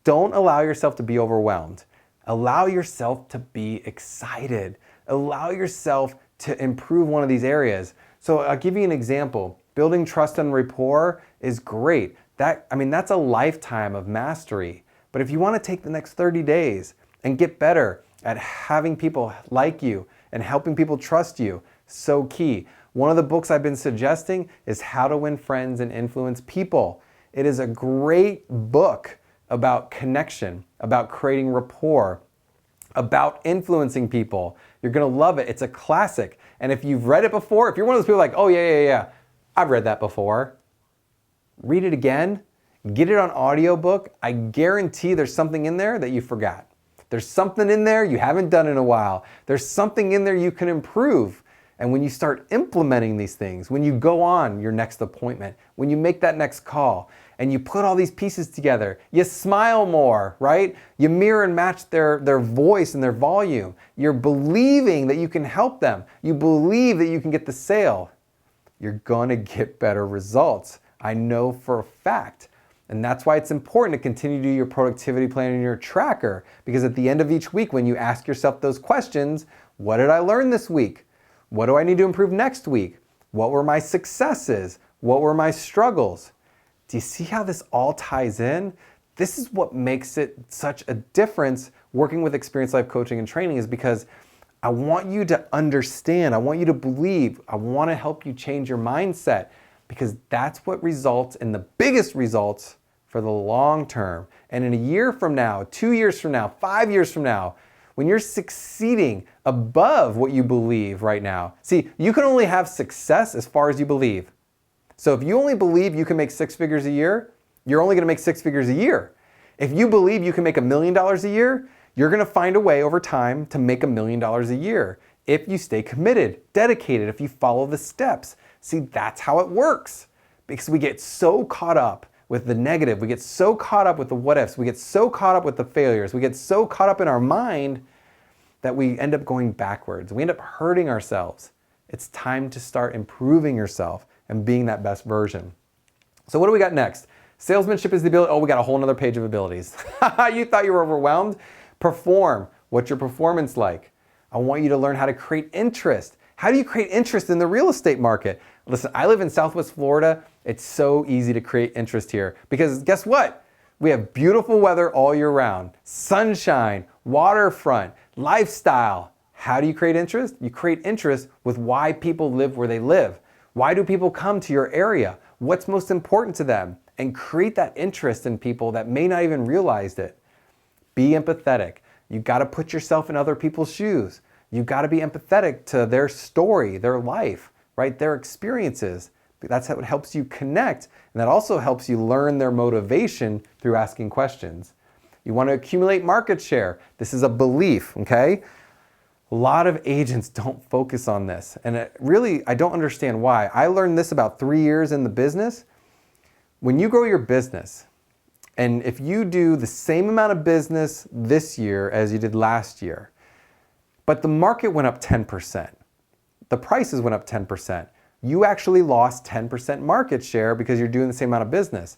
Don't allow yourself to be overwhelmed. Allow yourself to be excited. Allow yourself to improve one of these areas. So I'll give you an example. Building trust and rapport is great. That's a lifetime of mastery. But if you want to take the next 30 days and get better at having people like you and helping people trust you, so key. One of the books I've been suggesting is How to Win Friends and Influence People. It is a great book about connection, about creating rapport, about influencing people. You're gonna love it. It's a classic. And if you've read it before, if you're one of those people like, oh yeah, I've read that before, read it again, get it on audiobook. I guarantee there's something in there that you forgot. There's something in there you haven't done in a while. There's something in there you can improve. And when you start implementing these things, when you go on your next appointment, when you make that next call, and you put all these pieces together, you smile more, right? You mirror and match their voice and their volume. You're believing that you can help them. You believe that you can get the sale. You're gonna get better results. I know for a fact. And that's why it's important to continue to do your productivity plan in your tracker, because at the end of each week, when you ask yourself those questions, what did I learn this week? What do I need to improve next week? What were my successes? What were my struggles? Do you see how this all ties in? This is what makes it such a difference working with Experience Life Coaching and Training, is because I want you to understand, I want you to believe, I want to help you change your mindset, because that's what results in the biggest results for the long term. And in a year from now, 2 years from now, 5 years from now, when you're succeeding above what you believe right now. See, you can only have success as far as you believe. So if you only believe you can make 6 figures a year, you're only gonna make 6 figures a year. If you believe you can make $1 million a year, you're gonna find a way over time to make $1 million a year. If you stay committed, dedicated, if you follow the steps. See, that's how it works. Because we get so caught up with the negative, we get so caught up with the what ifs, we get so caught up with the failures, we get so caught up in our mind that we end up going backwards. We end up hurting ourselves. It's time to start improving yourself and being that best version. So what do we got next? Salesmanship is the ability. Oh, we got a whole nother page of abilities. You thought you were overwhelmed? Perform. What's your performance like? I want you to learn how to create interest. How do you create interest in the real estate market? Listen, I live in Southwest Florida. It's so easy to create interest here because guess what? We have beautiful weather all year round. Sunshine, waterfront, lifestyle. How do you create interest? You create interest with why people live where they live. Why do people come to your area? What's most important to them? And create that interest in people that may not even realize it. Be empathetic. You got to put yourself in other people's shoes. You got to be empathetic to their story, their life, right? Their experiences. That's how it helps you connect. And that also helps you learn their motivation through asking questions. You want to accumulate market share. This is a belief, okay? A lot of agents don't focus on this. And I don't understand why. I learned this about 3 years in the business. When you grow your business, and if you do the same amount of business this year as you did last year, but the market went up 10%, the prices went up 10%, you actually lost 10% market share because you're doing the same amount of business.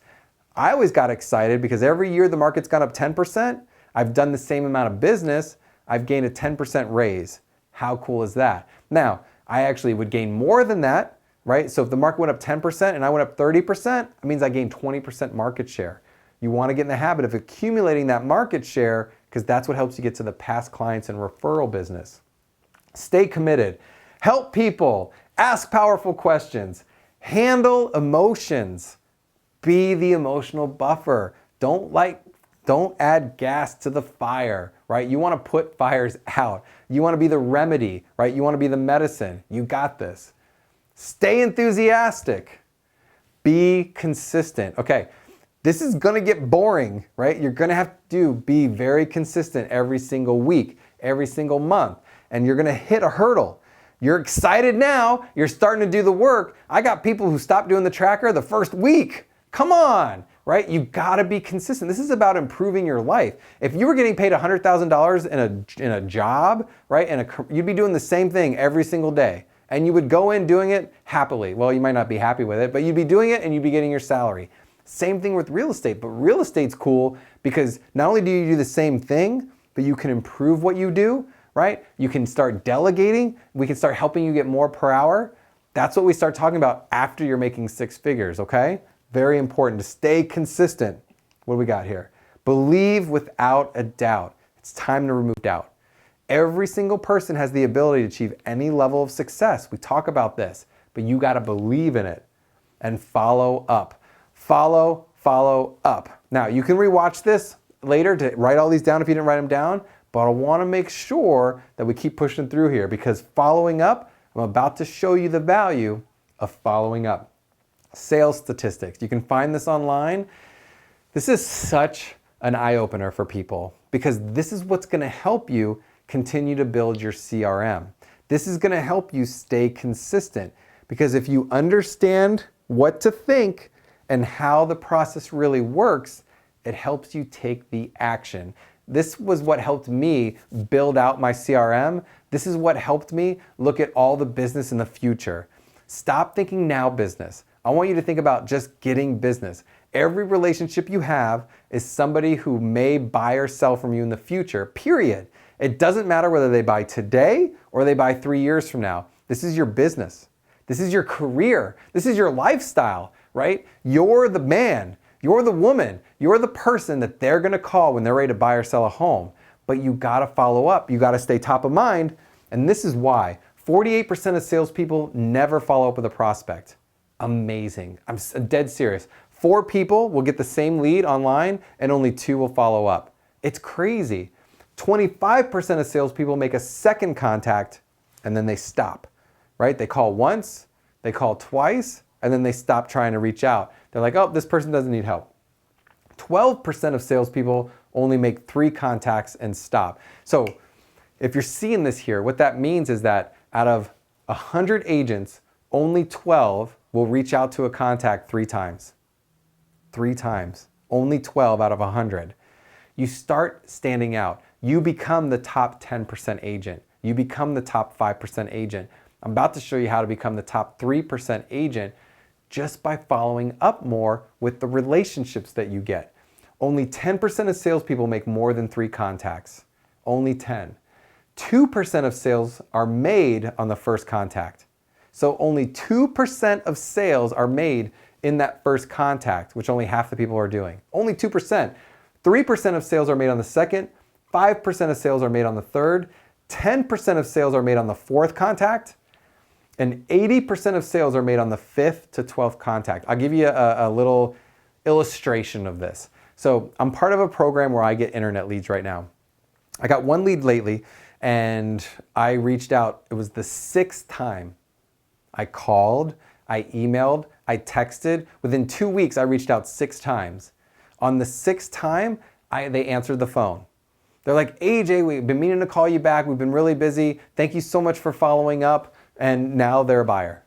I always got excited because every year the market's gone up 10%, I've done the same amount of business, I've gained a 10% raise. How cool is that? Now, I actually would gain more than that, right? So if the market went up 10% and I went up 30%, it means I gained 20% market share. You want to get in the habit of accumulating that market share because that's what helps you get to the past clients and referral business. Stay committed. Help people. Ask powerful questions. Handle emotions. Be the emotional buffer. Don't add gas to the fire, right? You want to put fires out. You want to be the remedy, right? You want to be the medicine. You got this. Stay enthusiastic. Be consistent. Okay, this is going to get boring, right? You're going to have to be very consistent every single week, every single month, and you're going to hit a hurdle. You're excited now. You're starting to do the work. I got people who stopped doing the tracker the first week. Come on, right? You gotta be consistent. This is about improving your life. If you were getting paid $100,000 in a job, right, you'd be doing the same thing every single day. And you would go in doing it happily. Well, you might not be happy with it, but you'd be doing it and you'd be getting your salary. Same thing with real estate, but real estate's cool because not only do you do the same thing, but you can improve what you do, right? You can start delegating. We can start helping you get more per hour. That's what we start talking about after you're making 6 figures, okay? Very important to stay consistent. What do we got here? Believe without a doubt. It's time to remove doubt. Every single person has the ability to achieve any level of success. We talk about this, but you got to believe in it and follow up. Follow up. Now, you can rewatch this later to write all these down if you didn't write them down, but I want to make sure that we keep pushing through here because following up, I'm about to show you the value of following up. Sales statistics. You can find this online. This is such an eye-opener for people because this is what's going to help you continue to build your CRM. This is going to help you stay consistent because if you understand what to think and how the process really works, it helps you take the action. This was what helped me build out my CRM. This is what helped me look at all the business in the future. Stop thinking now business. I want you to think about just getting business. Every relationship you have is somebody who may buy or sell from you in the future, period. It doesn't matter whether they buy today or they buy 3 years from now. This is your business. This is your career. This is your lifestyle, right? You're the man. You're the woman. You're the person that they're going to call when they're ready to buy or sell a home. But you got to follow up. You got to stay top of mind. And this is why 48% of salespeople never follow up with a prospect. Amazing. I'm dead serious. 4 people will get the same lead online and only 2 will follow up. It's crazy. 25% of salespeople make a second contact and then they stop, right? They call once, they call twice, and then they stop trying to reach out. They're like, oh, this person doesn't need help. 12% of salespeople only make 3 contacts and stop. So if you're seeing this here, what that means is that out of 100 agents, only 12 will reach out to a contact 3 times. 3 times. Only 12 out of 100. You start standing out. You become the top 10% agent. You become the top 5% agent. I'm about to show you how to become the top 3% agent just by following up more with the relationships that you get. Only 10% of salespeople make more than 3 contacts. Only 10. 2% of sales are made on the first contact. So only 2% of sales are made in that first contact, which only half the people are doing. Only 2%. 3% of sales are made on the second, 5% of sales are made on the third, 10% of sales are made on the 4th contact, and 80% of sales are made on the 5th to 12th contact. I'll give you a little illustration of this. So I'm part of a program where I get internet leads right now. I got 1 lead lately and I reached out. It was the 6th time. I called, I emailed, I texted. Within 2 weeks, I reached out 6 times. On the 6th time, they answered the phone. They're like, AJ, we've been meaning to call you back. We've been really busy. Thank you so much for following up. And now they're a buyer.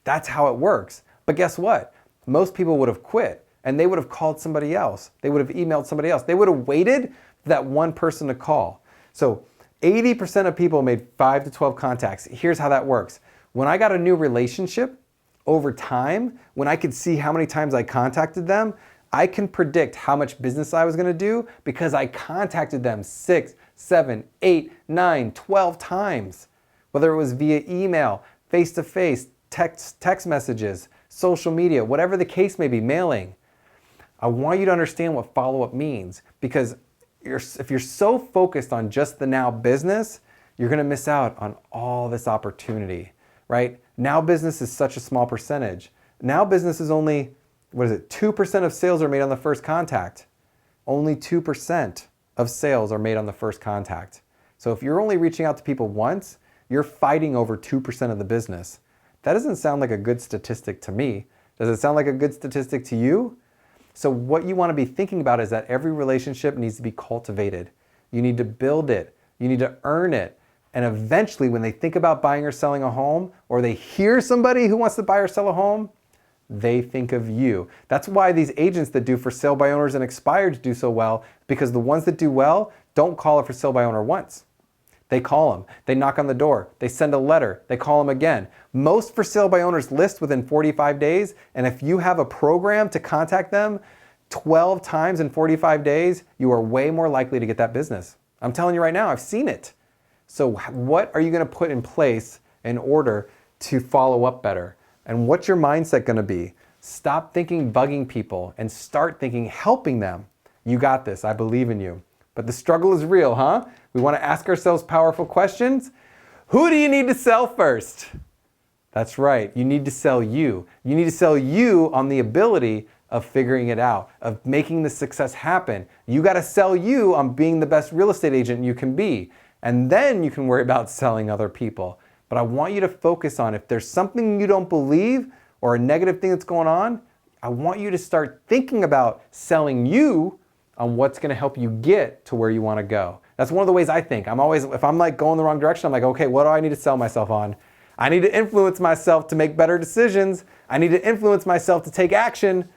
That's how it works. But guess what? Most people would have quit and they would have called somebody else. They would have emailed somebody else. They would have waited for that one person to call. So 80% of people made 5 to 12 contacts. Here's how that works. When I got a new relationship, over time, when I could see how many times I contacted them, I can predict how much business I was going to do because I contacted them 6, 7, 8, 9, 12 times. Whether it was via email, face-to-face, text messages, social media, whatever the case may be, mailing. I want you to understand what follow-up means because if you're so focused on just the now business, you're going to miss out on all this opportunity, right? Now business is such a small percentage. Now business is only, 2% of sales are made on the first contact. Only 2% of sales are made on the first contact. So if you're only reaching out to people once, you're fighting over 2% of the business. That doesn't sound like a good statistic to me. Does it sound like a good statistic to you? So what you want to be thinking about is that every relationship needs to be cultivated. You need to build it. You need to earn it. And eventually when they think about buying or selling a home, or they hear somebody who wants to buy or sell a home, they think of you. That's why these agents that do for sale by owners and expired do so well, because the ones that do well don't call a for sale by owner once. They call them, they knock on the door, they send a letter, they call them again. Most for sale by owners list within 45 days, and if you have a program to contact them 12 times in 45 days, you are way more likely to get that business. I'm telling you right now, I've seen it. So what are you going to put in place in order to follow up better? And what's your mindset going to be? Stop thinking bugging people and start thinking helping them. You got this. I believe in you. But the struggle is real, huh? We want to ask ourselves powerful questions. Who do you need to sell first? That's right. You need to sell you. You need to sell you on the ability of figuring it out, of making the success happen. You got to sell you on being the best real estate agent you can be. And then you can worry about selling other people. But I want you to focus on if there's something you don't believe or a negative thing that's going on, I want you to start thinking about selling you on what's going to help you get to where you want to go. That's one of the ways I think. I'm always, if I'm like going the wrong direction, I'm like, okay, what do I need to sell myself on? I need to influence myself to make better decisions. I need to influence myself to take action.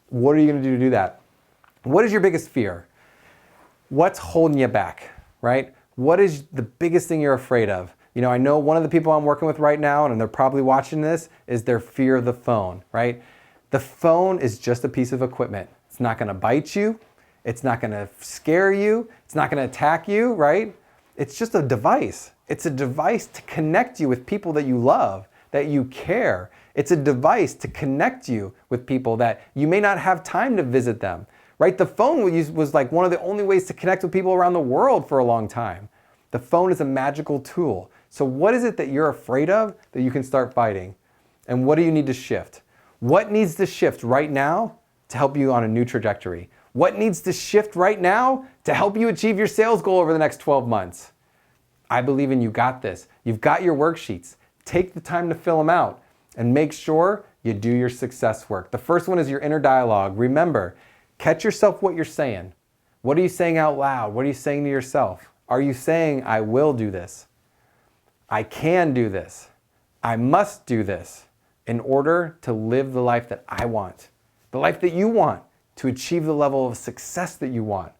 What are you going to do that? What is your biggest fear? What's holding you back, right? What is the biggest thing you're afraid of? You know, I know one of the people I'm working with right now, and they're probably watching this, is their fear of the phone, right? The phone is just a piece of equipment. It's not going to bite you. It's not going to scare you. It's not going to attack you, right? It's just a device. It's a device to connect you with people that you love, that you care. It's a device to connect you with people that you may not have time to visit them, right? The phone was like one of the only ways to connect with people around the world for a long time. The phone is a magical tool. So what is it that you're afraid of that you can start fighting? And what do you need to shift? What needs to shift right now to help you on a new trajectory? What needs to shift right now to help you achieve your sales goal over the next 12 months? I believe in you got this. You've got your worksheets. Take the time to fill them out and make sure you do your success work. The first one is your inner dialogue. Remember, catch yourself what you're saying. What are you saying out loud? What are you saying to yourself? Are you saying, I will do this? I can do this. I must do this in order to live the life that I want, the life that you want, to achieve the level of success that you want.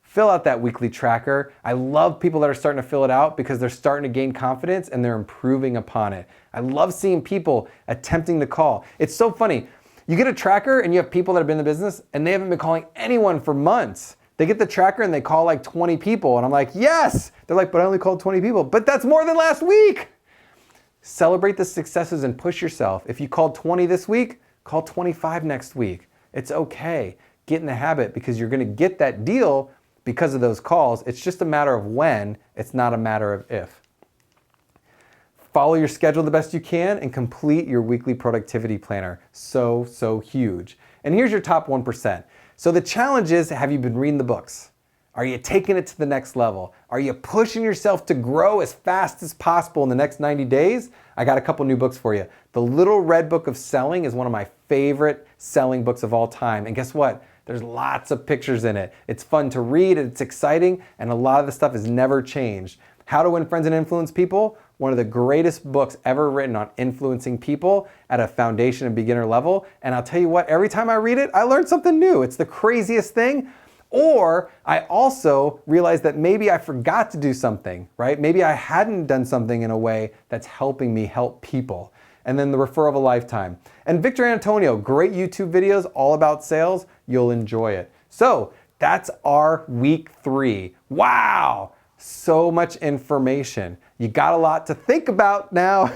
Fill out that weekly tracker. I love people that are starting to fill it out because they're starting to gain confidence and they're improving upon it. I love seeing people attempting to call. It's so funny. You get a tracker and you have people that have been in the business and they haven't been calling anyone for months. They get the tracker and they call like 20 people and I'm like, yes! They're like, but I only called 20 people. But that's more than last week! Celebrate the successes and push yourself. If you called 20 this week, call 25 next week. It's okay. Get in the habit because you're going to get that deal because of those calls. It's just a matter of when, it's not a matter of if. Follow your schedule the best you can and complete your weekly productivity planner. So huge. And here's your top 1%. So the challenge is, have you been reading the books? Are you taking it to the next level? Are you pushing yourself to grow as fast as possible in the next 90 days? I got a couple new books for you. The Little Red Book of Selling is one of my favorite selling books of all time. And guess what? There's lots of pictures in it. It's fun to read, it's exciting, and a lot of the stuff has never changed. How to Win Friends and Influence People, one of the greatest books ever written on influencing people at a foundation and beginner level. And I'll tell you what, every time I read it, I learn something new. It's the craziest thing. Or I also realized that maybe I forgot to do something, right? Maybe I hadn't done something in a way that's helping me help people. And then the Refer of a Lifetime. And Victor Antonio, great YouTube videos all about sales. You'll enjoy it. So that's our week 3. Wow, so much information. You got a lot to think about now.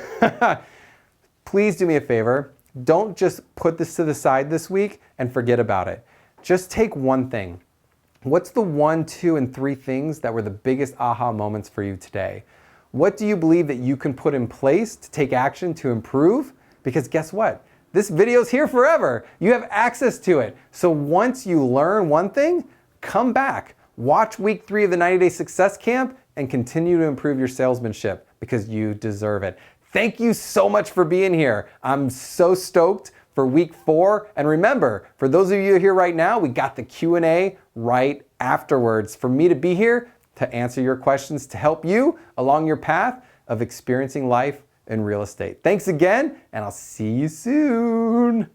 Please do me a favor. Don't just put this to the side this week and forget about it. Just take one thing. What's the 1, 2, and 3 things that were the biggest aha moments for you today? What do you believe that you can put in place to take action to improve? Because guess what? This video's here forever. You have access to it. So once you learn one thing, come back, watch week 3 of the 90-Day Success Camp and continue to improve your salesmanship because you deserve it. Thank you so much for being here. I'm so stoked for week 4. And remember, for those of you here right now, we got the Q&A right afterwards for me to be here to answer your questions to help you along your path of experiencing life in real estate. Thanks again, and I'll see you soon.